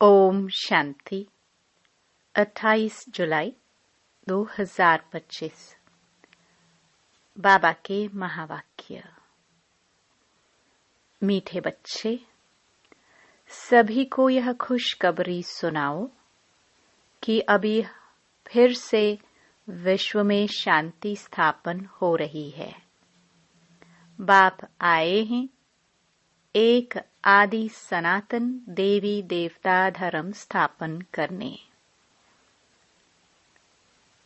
ओम शांति। 28 जुलाई 2025। बाबा के महावाक्य। मीठे बच्चे, सभी को यह खुशखबरी सुनाओ कि अभी फिर से विश्व में शांति स्थापन हो रही है। बाप आए हैं एक आदि सनातन देवी देवता धर्म स्थापन करने।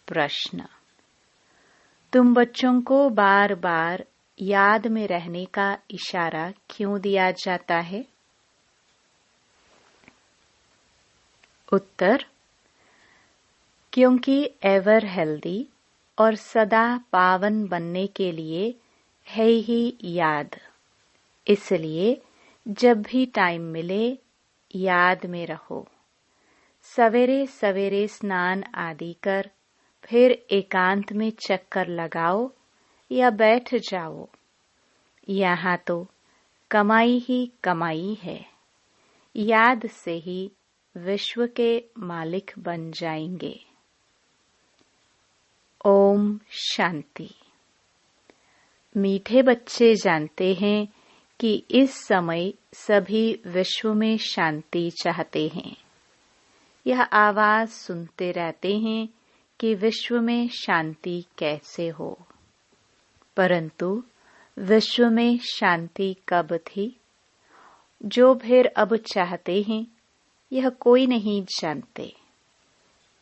प्रश्न: तुम बच्चों को बार बार याद में रहने का इशारा क्यों दिया जाता है? उत्तर: क्योंकि एवर हेल्दी और सदा पावन बनने के लिए है ही याद। इसलिए जब भी टाइम मिले याद में रहो। सवेरे सवेरे स्नान आदि कर फिर एकांत में चक्कर लगाओ या बैठ जाओ। यहाँ तो कमाई ही कमाई है। याद से ही विश्व के मालिक बन जाएंगे। ओम शांति। मीठे बच्चे जानते हैं कि इस समय सभी विश्व में शांति चाहते हैं। यह आवाज सुनते रहते हैं कि विश्व में शांति कैसे हो। परंतु विश्व में शांति कब थी? जो फिर अब चाहते हैं, यह कोई नहीं जानते।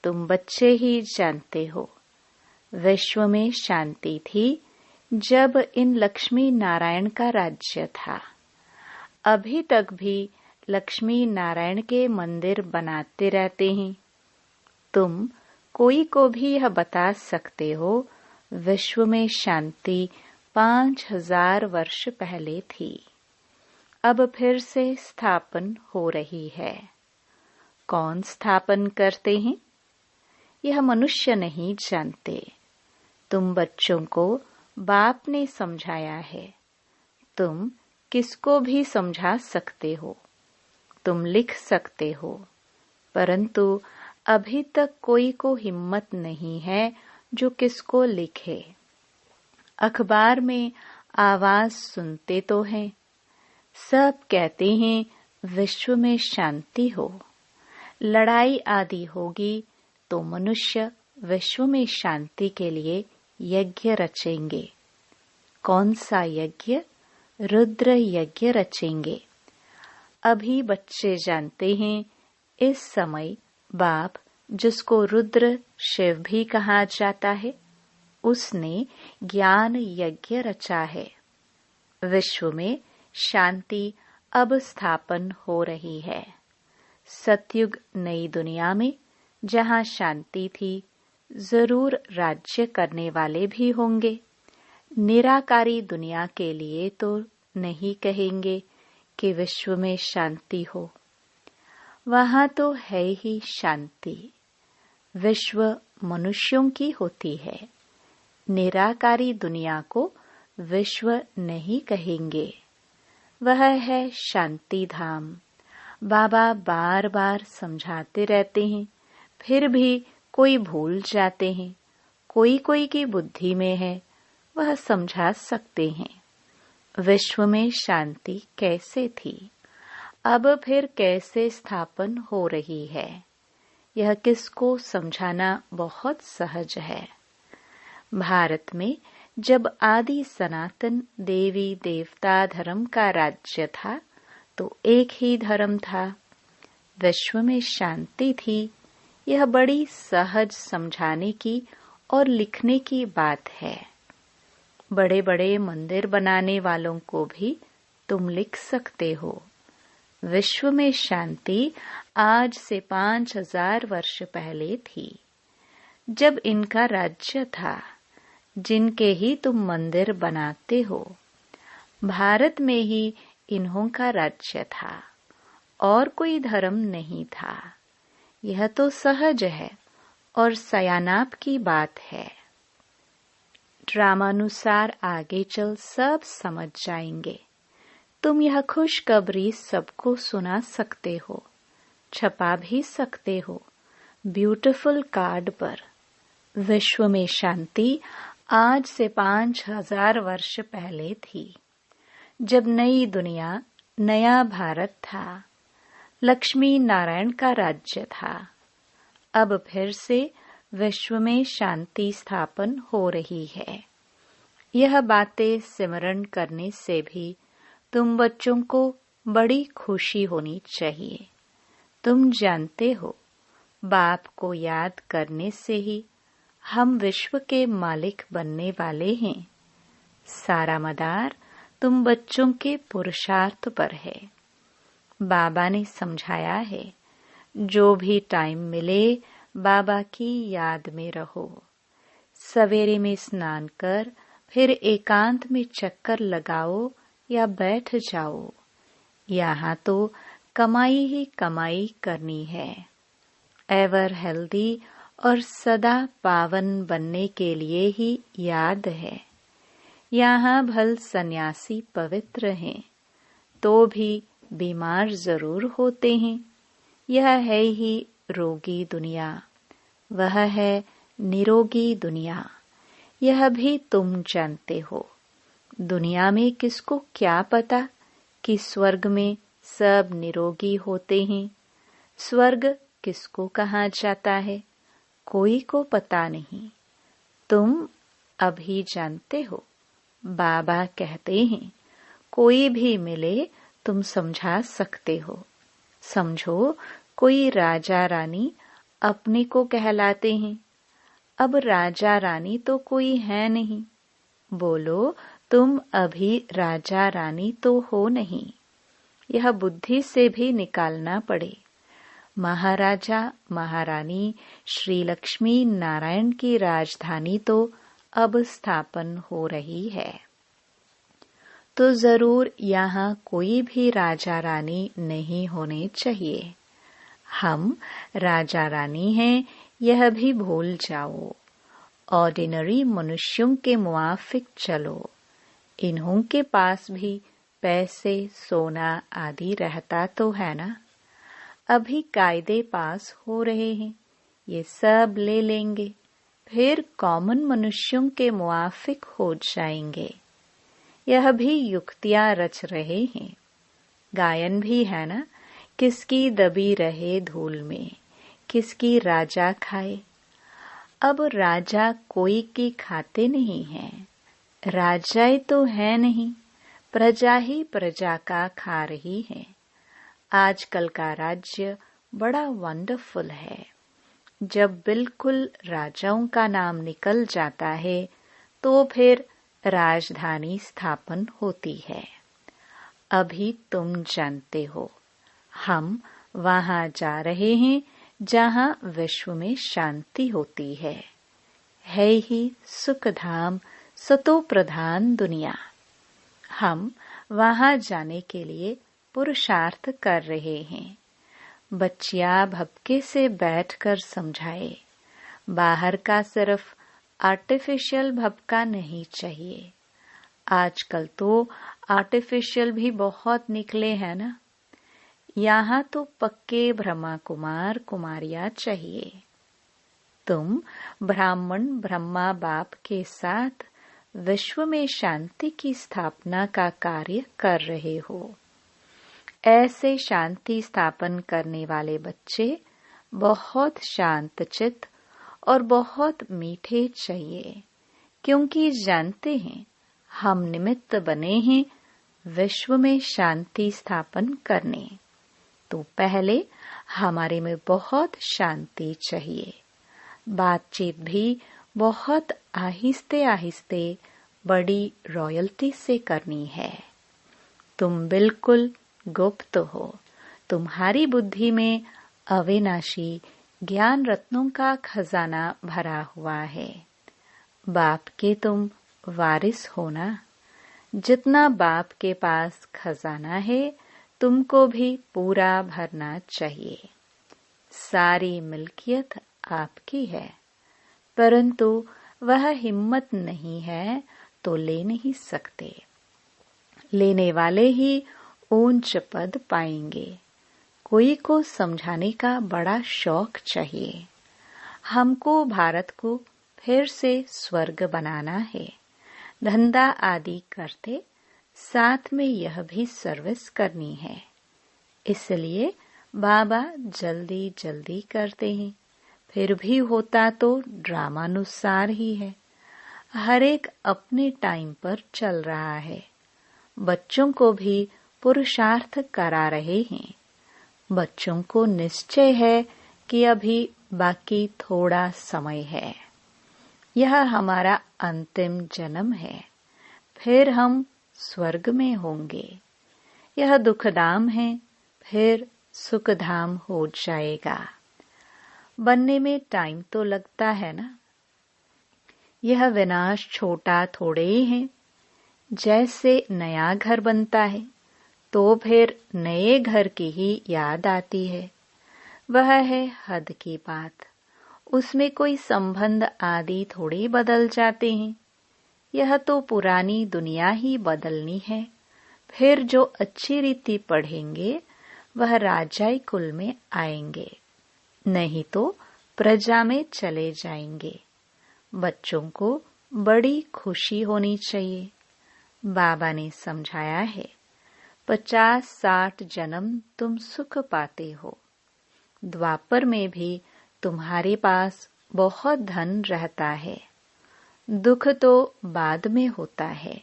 तुम बच्चे ही जानते हो। विश्व में शांति थी जब इन लक्ष्मी नारायण का राज्य था। अभी तक भी लक्ष्मी नारायण के मंदिर बनाते रहते हैं। तुम कोई को भी यह बता सकते हो विश्व में शांति 5000 वर्ष पहले थी। अब फिर से स्थापन हो रही है। कौन स्थापन करते हैं? यह मनुष्य नहीं जानते। तुम बच्चों को बाप ने समझाया है। तुम किसको भी समझा सकते हो। तुम लिख सकते हो। परंतु अभी तक कोई को हिम्मत नहीं है जो किसको लिखे। अखबार में आवाज सुनते तो हैं। सब कहते हैं विश्व में शांति हो। लड़ाई आदि होगी तो मनुष्य विश्व में शांति के लिए यज्ञ रचेंगे। कौन सा यज्ञ? रुद्र यज्ञ रचेंगे। अभी बच्चे जानते हैं इस समय बाप, जिसको रुद्र शिव भी कहा जाता है, उसने ज्ञान यज्ञ रचा है। विश्व में शांति अब स्थापन हो रही है। सतयुग नई दुनिया में जहाँ शांति थी, जरूर राज्य करने वाले भी होंगे। निराकारी दुनिया के लिए तो नहीं कहेंगे कि विश्व में शांति हो। वहाँ तो है ही शांति। विश्व मनुष्यों की होती है। निराकारी दुनिया को विश्व नहीं कहेंगे। वह है शांति धाम। बाबा बार बार समझाते रहते हैं, फिर भी कोई भूल जाते हैं। कोई कोई की बुद्धि में है, वह समझा सकते हैं विश्व में शांति कैसे थी, अब फिर कैसे स्थापन हो रही है। यह किसको समझाना बहुत सहज है। भारत में जब आदि सनातन देवी देवता धर्म का राज्य था तो एक ही धर्म था। विश्व में शांति थी। यह बड़ी सहज समझाने की और लिखने की बात है। बड़े बड़े मंदिर बनाने वालों को भी तुम लिख सकते हो। विश्व में शांति आज से 5000 वर्ष पहले थी, जब इनका राज्य था, जिनके ही तुम मंदिर बनाते हो। भारत में ही इन्हों का राज्य था और कोई धर्म नहीं था। यह तो सहज है और सयानाप की बात है। ड्रामानुसार आगे चल सब समझ जाएंगे। तुम यह खुशखबरी सबको सुना सकते हो। छपा भी सकते हो ब्यूटीफुल कार्ड पर। विश्व में शांति आज से 5000 वर्ष पहले थी, जब नई दुनिया, नया भारत था, लक्ष्मी नारायण का राज्य था। अब फिर से विश्व में शांति स्थापन हो रही है। यह बातें सिमरन करने से भी तुम बच्चों को बड़ी खुशी होनी चाहिए। तुम जानते हो, बाप को याद करने से ही हम विश्व के मालिक बनने वाले हैं। सारा मदार तुम बच्चों के पुरुषार्थ पर है। बाबा ने समझाया है, जो भी टाइम मिले बाबा की याद में रहो। सवेरे में स्नान कर फिर एकांत में चक्कर लगाओ या बैठ जाओ। यहाँ तो कमाई ही कमाई करनी है। एवर हेल्दी और सदा पावन बनने के लिए ही याद है। यहाँ भल सन्यासी पवित्र हैं, तो भी बीमार जरूर होते हैं। यह है ही रोगी दुनिया, वह है निरोगी दुनिया। यह भी तुम जानते हो। दुनिया में किसको क्या पता कि स्वर्ग में सब निरोगी होते हैं। स्वर्ग किसको कहा जाता है, कोई को पता नहीं। तुम अभी जानते हो। बाबा कहते हैं, कोई भी मिले तुम समझा सकते हो। समझो, कोई राजा रानी अपने को कहलाते हैं। अब राजा रानी तो कोई है नहीं। बोलो, तुम अभी राजा रानी तो हो नहीं। यह बुद्धि से भी निकालना पड़े। महाराजा महारानी श्री लक्ष्मी नारायण की राजधानी तो अब स्थापन हो रही है, तो जरूर यहाँ कोई भी राजा रानी नहीं होने चाहिए। हम राजा रानी हैं, यह भी भूल जाओ। ऑर्डिनरी मनुष्यों के मुआफिक चलो। इन्हों के पास भी पैसे, सोना आदि रहता तो है ना। अभी कायदे पास हो रहे हैं, ये सब ले लेंगे, फिर कॉमन मनुष्यों के मुआफिक हो जाएंगे। यह भी युक्तियां रच रहे हैं। गायन भी है ना, किसकी दबी रहे धूल में, किसकी राजा खाए। अब राजा कोई की खाते नहीं है। राजाए तो है नहीं, प्रजा ही प्रजा का खा रही है। आजकल का राज्य बड़ा वंडरफुल है। जब बिल्कुल राजाओं का नाम निकल जाता है, तो फिर राजधानी स्थापन होती है। अभी तुम जानते हो, हम वहां जा रहे हैं जहां विश्व में शांति होती है ही सुखधाम सतो प्रधान दुनिया। हम वहां जाने के लिए पुरुषार्थ कर रहे हैं। बच्चियां भपके से बैठकर समझाए, बाहर का सिर्फ आर्टिफिशियल भपका नहीं चाहिए। आजकल तो आर्टिफिशियल भी बहुत निकले हैं ना। यहाँ तो पक्के ब्रह्मा कुमार कुमारियां चाहिए। तुम ब्राह्मण ब्रह्मा बाप के साथ विश्व में शांति की स्थापना का कार्य कर रहे हो। ऐसे शांति स्थापन करने वाले बच्चे बहुत शांतचित्त और बहुत मीठे चाहिए, क्योंकि जानते हैं हम निमित्त बने हैं विश्व में शांति स्थापन करने। तो पहले हमारे में बहुत शांति चाहिए। बातचीत भी बहुत आहिस्ते आहिस्ते बड़ी रॉयल्टी से करनी है। तुम बिल्कुल गुप्त हो। तुम्हारी बुद्धि में अविनाशी ज्ञान रत्नों का खजाना भरा हुआ है। बाप के तुम वारिस हो ना। जितना बाप के पास खजाना है, तुमको भी पूरा भरना चाहिए। सारी मिल्कियत आपकी है, परंतु वह हिम्मत नहीं है तो ले नहीं सकते। लेने वाले ही ऊंच पद पाएंगे। कोई को समझाने का बड़ा शौक चाहिए। हमको भारत को फिर से स्वर्ग बनाना है। धंधा आदि करते साथ में यह भी सर्विस करनी है। इसलिए बाबा जल्दी जल्दी करते हैं। फिर भी होता तो ड्रामानुसार ही है। हर एक अपने टाइम पर चल रहा है। बच्चों को भी पुरुषार्थ करा रहे हैं। बच्चों को निश्चय है कि अभी बाकी थोड़ा समय है। यह हमारा अंतिम जन्म है, फिर हम स्वर्ग में होंगे। यह दुखधाम है, फिर सुखधाम हो जाएगा। बनने में टाइम तो लगता है ना। यह विनाश छोटा थोड़े ही है। जैसे नया घर बनता है तो फिर नए घर की ही याद आती है। वह है हद की बात। उसमें कोई संबंध आदि थोड़े बदल जाते हैं। यह तो पुरानी दुनिया ही बदलनी है। फिर जो अच्छी रीति पढ़ेंगे वह राजाई कुल में आएंगे, नहीं तो प्रजा में चले जाएंगे। बच्चों को बड़ी खुशी होनी चाहिए। बाबा ने समझाया है, 50-60 जन्म तुम सुख पाते हो। द्वापर में भी तुम्हारे पास बहुत धन रहता है। दुख तो बाद में होता है।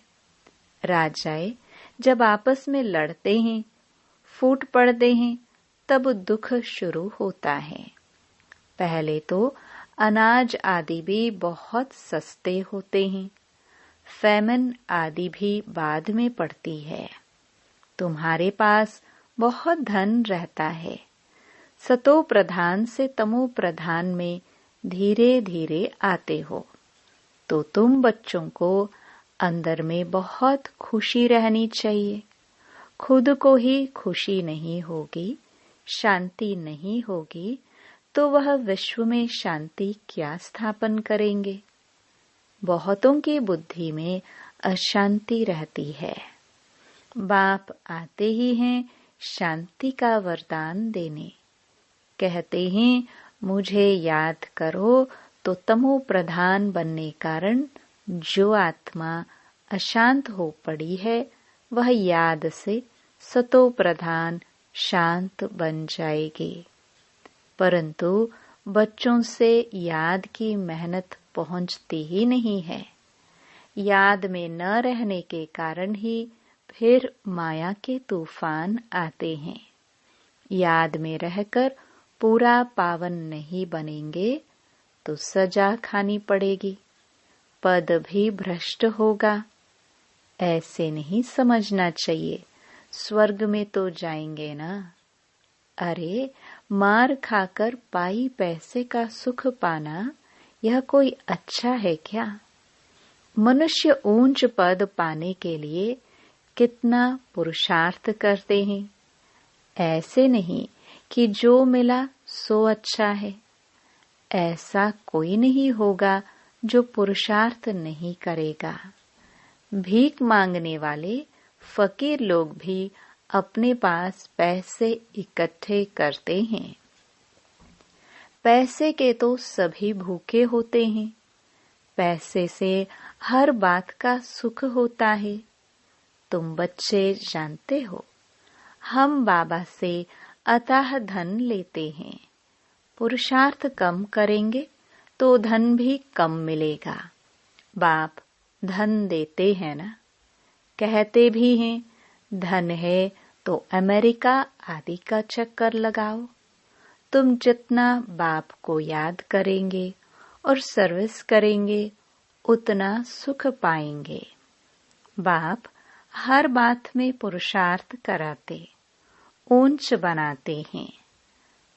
राजाए जब आपस में लड़ते हैं, फूट पड़ते हैं, तब दुख शुरू होता है। पहले तो अनाज आदि भी बहुत सस्ते होते हैं। फैमिन आदि भी बाद में पड़ती है। तुम्हारे पास बहुत धन रहता है। सतो प्रधान से तमो प्रधान में धीरे धीरे आते हो, तो तुम बच्चों को अंदर में बहुत खुशी रहनी चाहिए। खुद को ही खुशी नहीं होगी, शांति नहीं होगी, तो वह विश्व में शांति क्या स्थापन करेंगे। बहुतों की बुद्धि में अशांति रहती है। बाप आते ही हैं शांति का वरदान देने। कहते हैं मुझे याद करो, तो तमो प्रधान बनने कारण जो आत्मा अशांत हो पड़ी है वह याद से सतो प्रधान शांत बन जाएगी। परंतु बच्चों से याद की मेहनत पहुंचती ही नहीं है। याद में न रहने के कारण ही फिर माया के तूफान आते हैं। याद में रहकर पूरा पावन नहीं बनेंगे तो सजा खानी पड़ेगी, पद भी भ्रष्ट होगा। ऐसे नहीं समझना चाहिए, स्वर्ग में तो जाएंगे ना। अरे मार खाकर पाई पैसे का सुख पाना यह कोई अच्छा है क्या? मनुष्य ऊंच पद पाने के लिए कितना पुरुषार्थ करते हैं। ऐसे नहीं कि जो मिला सो अच्छा है। ऐसा कोई नहीं होगा जो पुरुषार्थ नहीं करेगा। भीख मांगने वाले फकीर लोग भी अपने पास पैसे इकट्ठे करते हैं। पैसे के तो सभी भूखे होते हैं। पैसे से हर बात का सुख होता है। तुम बच्चे जानते हो, हम बाबा से अथाह धन लेते हैं। पुरुषार्थ कम करेंगे तो धन भी कम मिलेगा। बाप धन देते हैं ना, कहते भी हैं धन है तो अमेरिका आदि का चक्कर लगाओ। तुम जितना बाप को याद करेंगे और सर्विस करेंगे उतना सुख पाएंगे। बाप हर बात में पुरुषार्थ कराते, ऊंच बनाते हैं।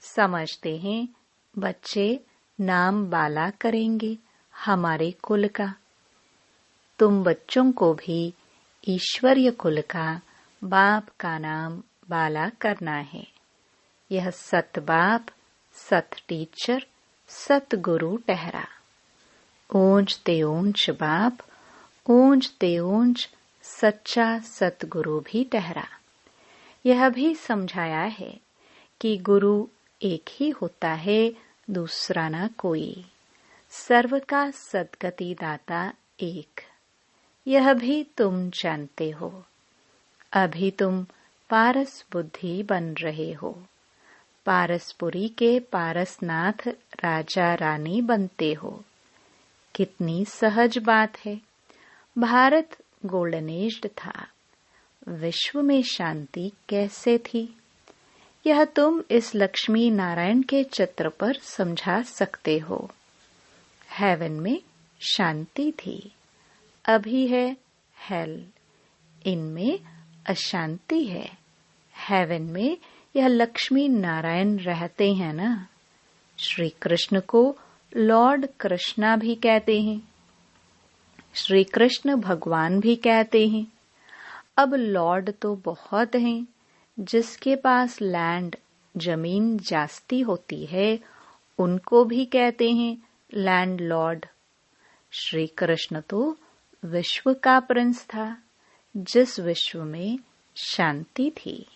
समझते हैं बच्चे नाम बाला करेंगे हमारे कुल का। तुम बच्चों को भी ईश्वरीय कुल का बाप का नाम बाला करना है। यह सत बाप, सत टीचर, सत गुरु ठहरा। ऊंच ते ऊंच बाप, ऊंच ते ऊंच सच्चा सतगुरु भी ठहरा। यह भी समझाया है कि गुरु एक ही होता है, दूसरा ना कोई। सर्व का सद्गति दाता एक, यह भी तुम जानते हो। अभी तुम पारस बुद्धि बन रहे हो। पारसपुरी के पारसनाथ राजा रानी बनते हो। कितनी सहज बात है। भारत गोल्डन एज था। विश्व में शांति कैसे थी, यह तुम इस लक्ष्मी नारायण के चित्र पर समझा सकते हो। हेवन में शांति थी, अभी है हेल, इनमें अशांति है। हेवन में यह लक्ष्मी नारायण रहते हैं ना। श्री कृष्ण को लॉर्ड कृष्णा भी कहते हैं, श्री कृष्ण भगवान भी कहते हैं। अब लॉर्ड तो बहुत हैं, जिसके पास लैंड जमीन जास्ती होती है उनको भी कहते हैं लैंड लॉर्ड। श्री कृष्ण तो विश्व का प्रिंस था, जिस विश्व में शांति थी।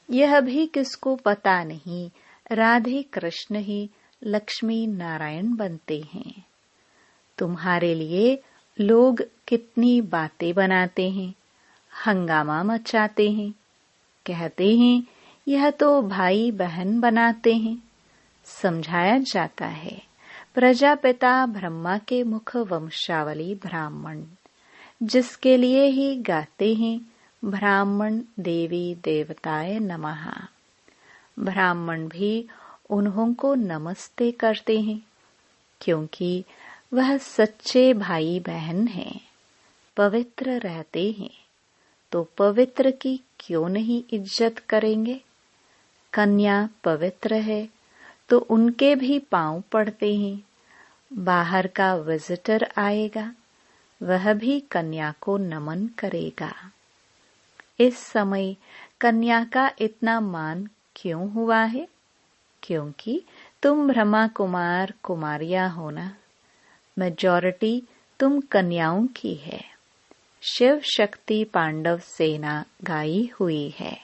यह भी किसको पता नहीं, राधे कृष्ण ही लक्ष्मी नारायण बनते हैं। तुम्हारे लिए लोग कितनी बातें बनाते हैं, हंगामा मचाते हैं, कहते हैं यह तो भाई बहन बनाते हैं। समझाया जाता है प्रजापिता ब्रह्मा के मुख वंशावली ब्राह्मण, जिसके लिए ही गाते हैं ब्राह्मण देवी देवताय नमः। ब्राह्मण भी उन्हों को नमस्ते करते हैं, क्योंकि वह सच्चे भाई बहन हैं, पवित्र रहते हैं। तो पवित्र की क्यों नहीं इज्जत करेंगे। कन्या पवित्र है तो उनके भी पांव पड़ते हैं। बाहर का विजिटर आएगा, वह भी कन्या को नमन करेगा। इस समय कन्या का इतना मान क्यों हुआ है, क्योंकि तुम ब्रह्मा कुमार कुमारियां हो ना। मेजॉरिटी तुम कन्याओं की है। शिव शक्ति पांडव सेना गाई हुई है,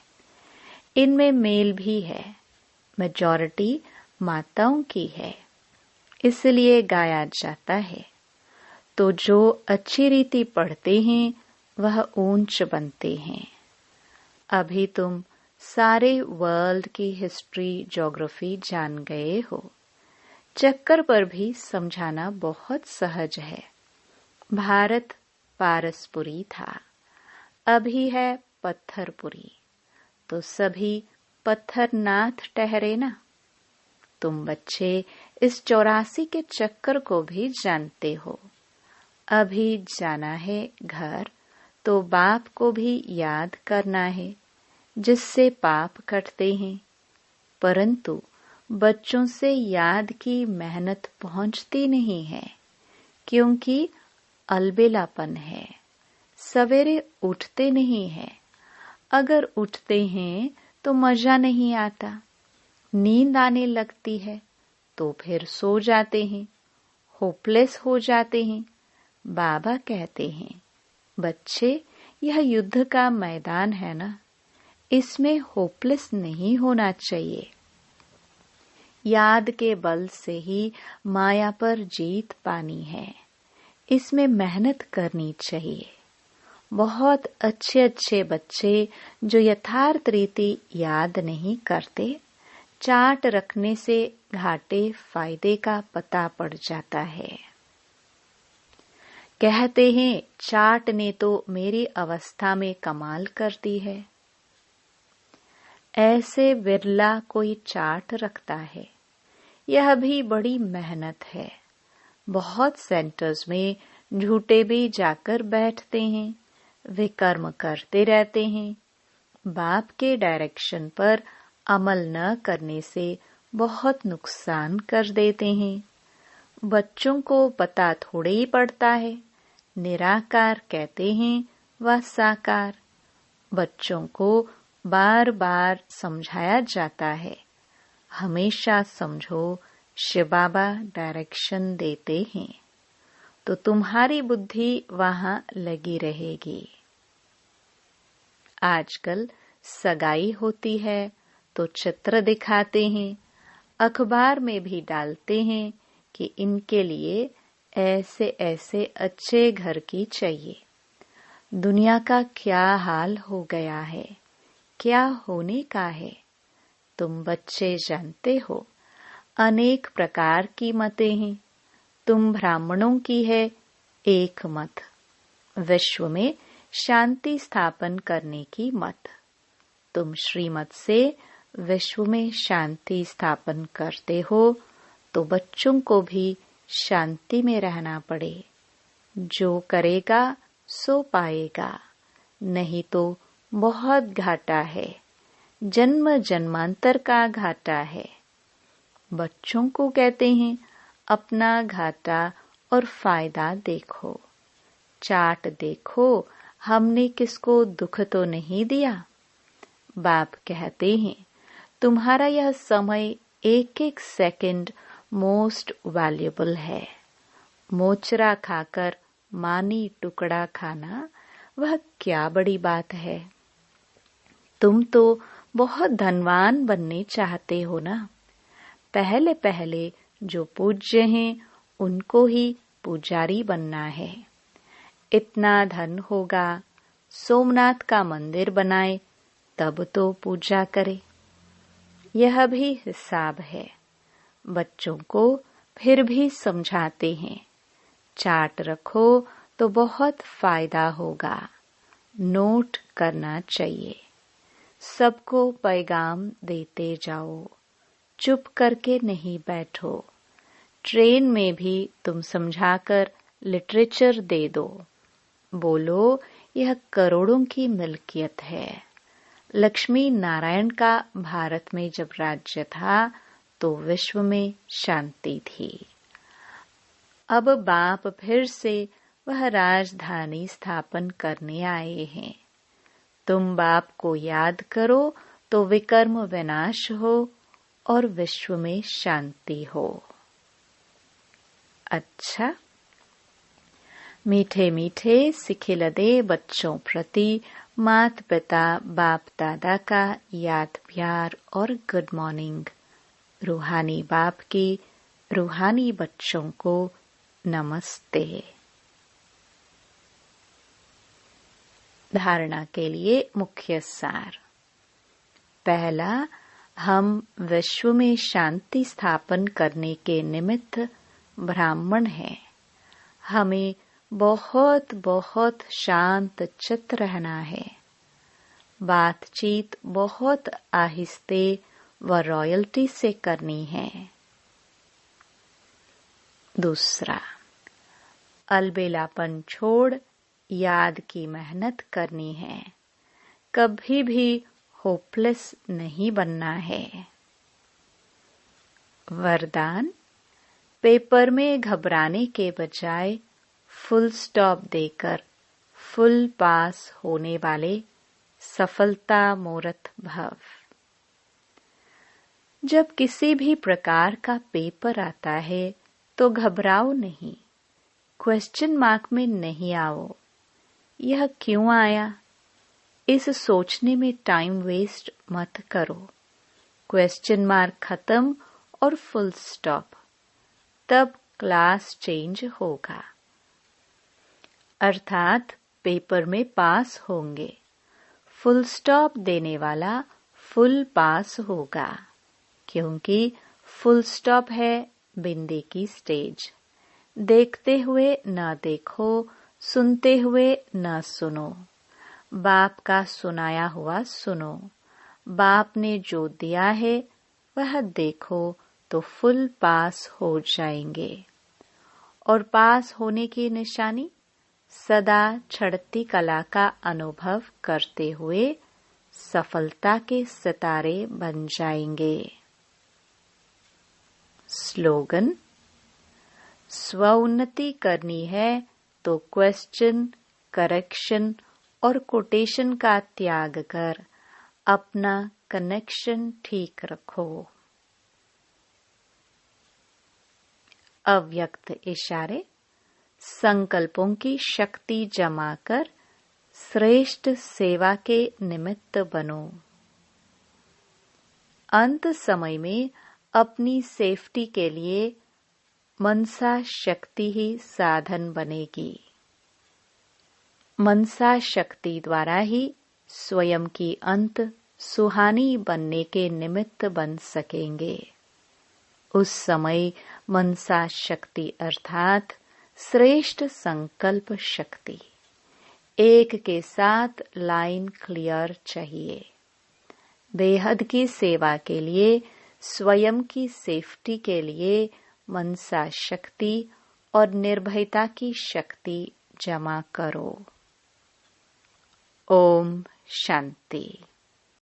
इनमें मेल भी है। मेजॉरिटी माताओं की है, इसलिए गाया जाता है। तो जो अच्छी रीति पढ़ते हैं वह ऊंच बनते हैं। अभी तुम सारे वर्ल्ड की हिस्ट्री ज्योग्राफी जान गए हो। चक्कर पर भी समझाना बहुत सहज है। भारत पारसपुरी था, अभी है पत्थरपुरी। तो सभी पत्थरनाथ ठहरे ना। तुम बच्चे इस 84 के चक्कर को भी जानते हो। अभी जाना है घर, तो बाप को भी याद करना है, जिससे पाप कटते हैं। परंतु बच्चों से याद की मेहनत पहुंचती नहीं है, क्योंकि अलबेलापन है। सवेरे उठते नहीं हैं। अगर उठते हैं तो मजा नहीं आता, नींद आने लगती है, तो फिर सो जाते हैं, होपलेस हो जाते हैं। बाबा कहते हैं, बच्चे यह युद्ध का मैदान है ना, इसमें होपलेस नहीं होना चाहिए। याद के बल से ही माया पर जीत पानी है, इसमें मेहनत करनी चाहिए। बहुत अच्छे अच्छे बच्चे जो यथार्थ रीति याद नहीं करते, चार्ट रखने से घाटे फायदे का पता पड़ जाता है। कहते हैं चार्ट ने तो मेरी अवस्था में कमाल कर दी है। ऐसे बिरला कोई चार्ट रखता है। यह भी बड़ी मेहनत है। बहुत सेंटर्स में झूठे भी जाकर बैठते हैं, वे कर्म करते रहते हैं। बाप के डायरेक्शन पर अमल न करने से बहुत नुकसान कर देते हैं। बच्चों को पता थोड़े ही पड़ता है, निराकार कहते हैं व साकार। बच्चों को बार बार समझाया जाता है, हमेशा समझो शिव बाबा डायरेक्शन देते हैं, तो तुम्हारी बुद्धि वहां लगी रहेगी। आजकल सगाई होती है तो चित्र दिखाते हैं, अखबार में भी डालते हैं कि इनके लिए ऐसे ऐसे अच्छे घर की चाहिए। दुनिया का क्या हाल हो गया है, क्या होने का है, तुम बच्चे जानते हो। अनेक प्रकार की मतें हैं। तुम ब्राह्मणों की है एक मत, विश्व में शांति स्थापन करने की मत। तुम श्रीमत से विश्व में शांति स्थापन करते हो तो बच्चों को भी शांति में रहना पड़े। जो करेगा सो पाएगा, नहीं तो बहुत घाटा है, जन्म जन्मांतर का घाटा है। बच्चों को कहते हैं अपना घाटा और फायदा देखो, चाट देखो, हमने किसको दुख तो नहीं दिया। बाप कहते हैं तुम्हारा यह समय एक एक सेकंड मोस्ट वैल्यूएबल है। मोचरा खाकर मानी टुकड़ा खाना वह क्या बड़ी बात है। तुम तो बहुत धनवान बनने चाहते हो ना। पहले पहले जो पूज्य हैं उनको ही पुजारी बनना है। इतना धन होगा, सोमनाथ का मंदिर बनाए तब तो पूजा करे। यह भी हिसाब है। बच्चों को फिर भी समझाते हैं, चार्ट रखो तो बहुत फायदा होगा, नोट करना चाहिए। सबको पैगाम देते जाओ, चुप करके नहीं बैठो। ट्रेन में भी तुम समझाकर लिटरेचर दे दो। बोलो यह करोड़ों की मिल्कियत है। लक्ष्मी नारायण का भारत में जब राज्य था तो विश्व में शांति थी। अब बाप फिर से वह राजधानी स्थापन करने आए हैं। तुम बाप को याद करो तो विकर्म विनाश हो और विश्व में शांति हो। अच्छा, मीठे मीठे सिखिलदे बच्चों प्रति माता पिता बाप दादा का याद प्यार और गुड मॉर्निंग। रूहानी बाप की रूहानी बच्चों को नमस्ते। धारणा के लिए मुख्य सार। पहला, हम विश्व में शांति स्थापन करने के निमित्त ब्राह्मण हैं। हमें बहुत बहुत शांत चित्त रहना है। बातचीत बहुत आहिस्ते व रॉयल्टी से करनी है। दूसरा, अलबेलापन छोड़ याद की मेहनत करनी है। कभी भी होपलेस नहीं बनना है। वरदान, पेपर में घबराने के बजाय फुल स्टॉप देकर फुल पास होने वाले सफलता मूर्त भव। जब किसी भी प्रकार का पेपर आता है तो घबराओ नहीं, क्वेश्चन मार्क में नहीं आओ। यह क्यों आया, इस सोचने में टाइम वेस्ट मत करो। क्वेश्चन मार्क खत्म और फुल स्टॉप, तब क्लास चेंज होगा, अर्थात पेपर में पास होंगे। फुल स्टॉप देने वाला फुल पास होगा, क्योंकि फुल स्टॉप है बिंदी की स्टेज। देखते हुए न देखो, सुनते हुए न सुनो। बाप का सुनाया हुआ सुनो। बाप ने जो दिया है वह देखो तो फुल पास हो जाएंगे। और पास होने की निशानी, सदा चढ़ती कला का अनुभव करते हुए सफलता के सितारे बन जाएंगे। स्लोगन, स्वउन्नति करनी है तो क्वेश्चन, करेक्शन और कोटेशन का त्याग कर अपना कनेक्शन ठीक रखो। अव्यक्त इशारे, संकल्पों की शक्ति जमा कर श्रेष्ठ सेवा के निमित्त बनो। अंत समय में अपनी सेफ्टी के लिए मनसा शक्ति ही साधन बनेगी। मनसा शक्ति द्वारा ही स्वयं की अंत सुहानी बनने के निमित्त बन सकेंगे। उस समय मनसा शक्ति अर्थात श्रेष्ठ संकल्प शक्ति एक के साथ लाइन क्लियर चाहिए। बेहद की सेवा के लिए, स्वयं की सेफ्टी के लिए मनसा शक्ति और निर्भयता की शक्ति जमा करो। ओम शांति।